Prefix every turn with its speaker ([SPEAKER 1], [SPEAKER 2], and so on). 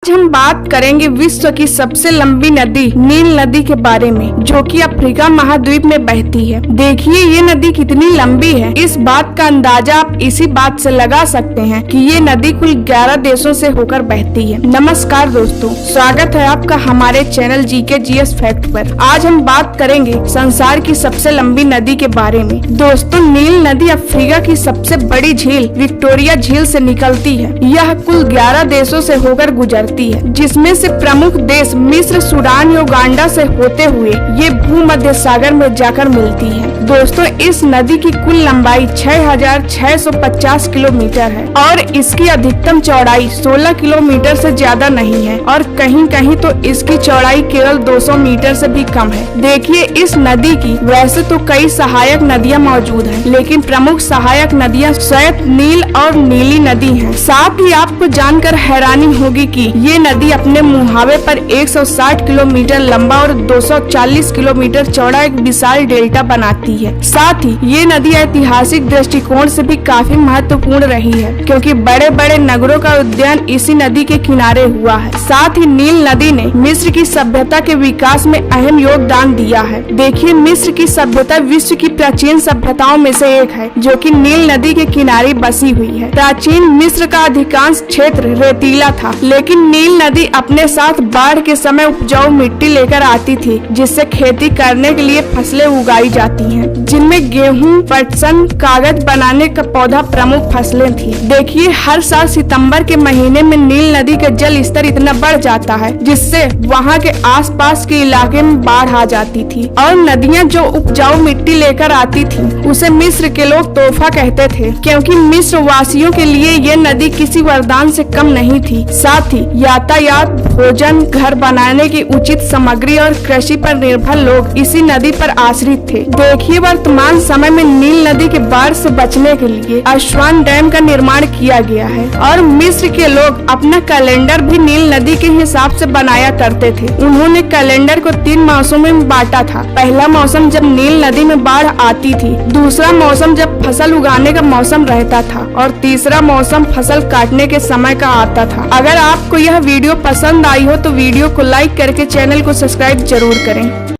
[SPEAKER 1] आज हम बात करेंगे विश्व की सबसे लंबी नदी नील नदी के बारे में, जो कि अफ्रीका महाद्वीप में बहती है। देखिए ये नदी कितनी लंबी है। इस बात का अंदाजा आप इसी बात से लगा सकते हैं कि ये नदी कुल 11 देशों से होकर बहती है। नमस्कार दोस्तों, स्वागत है आपका हमारे चैनल GKGS फैक्ट पर। आज हम बात करेंगे संसार की सबसे लंबी नदी के बारे में। दोस्तों, नील नदी अफ्रीका की सबसे बड़ी झील विक्टोरिया झील से निकलती है। यह कुल 11 देशों से होकर गुजरती है, जिसमें से प्रमुख देश मिस्र, सूडान, युगांडा से होते हुए ये भूमध्य सागर में जाकर मिलती है। दोस्तों, इस नदी की कुल लंबाई 6650 किलोमीटर है और इसकी अधिकतम चौड़ाई 16 किलोमीटर से ज्यादा नहीं है और कहीं कहीं तो इसकी चौड़ाई केवल 200 मीटर से भी कम है। देखिए इस नदी की वैसे तो कई सहायक नदियां मौजूद हैं, लेकिन प्रमुख सहायक नदियां श्वेत, नील और नीली नदी हैं। साथ ही आपको जानकर हैरानी होगी कि ये नदी अपने मुहावे पर 160 किलोमीटर लंबा और 240 किलोमीटर चौड़ा एक विशाल डेल्टा बनाती है। साथ ही ये नदी ऐतिहासिक दृष्टिकोण से भी काफी महत्वपूर्ण रही है, क्योंकि बड़े बड़े नगरों का उद्यान इसी नदी के किनारे हुआ है। साथ ही नील नदी ने मिस्र की सभ्यता के विकास में अहम योगदान दिया है। देखिए मिस्र की सभ्यता विश्व की प्राचीन सभ्यताओं में से एक है, जो कि नील नदी के किनारे बसी हुई है। प्राचीन मिस्र का अधिकांश क्षेत्र रेतीला था, लेकिन नील नदी अपने साथ बाढ़ के समय उपजाऊ मिट्टी लेकर आती थी, जिससे खेती करने के लिए फसलें उगाई जाती हैं, जिनमें गेहूं, पटसन, कागज बनाने का पौधा प्रमुख फसलें थी। देखिए हर साल सितंबर के महीने में नील नदी का जल स्तर इतना बढ़ जाता है, जिससे वहाँ के आसपास के इलाके में बाढ़ आ जाती थी और नदियाँ जो उपजाऊ मिट्टी लेकर आती थी उसे मिस्र के लोग तोहफा कहते थे, क्योंकि मिस्र वासियों के लिए ये नदी किसी वरदान से कम नहीं थी। साथ ही यातायात, भोजन, घर बनाने की उचित सामग्री और कृषि पर निर्भर लोग इसी नदी पर आश्रित थे। देखिए वर्तमान समय में नील नदी के बाढ़ से बचने के लिए अस्वान डैम का निर्माण किया गया है और मिस्र के लोग अपना कैलेंडर भी नील नदी के हिसाब से बनाया करते थे। उन्होंने कैलेंडर को 3 मौसमों में बांटा था। पहला मौसम जब नील नदी में बाढ़ आती थी, दूसरा मौसम जब फसल उगाने का मौसम रहता था और तीसरा मौसम फसल काटने के समय का आता था। अगर आपको यह वीडियो पसंद आई हो तो वीडियो को लाइक करके चैनल को सब्सक्राइब जरूर करें।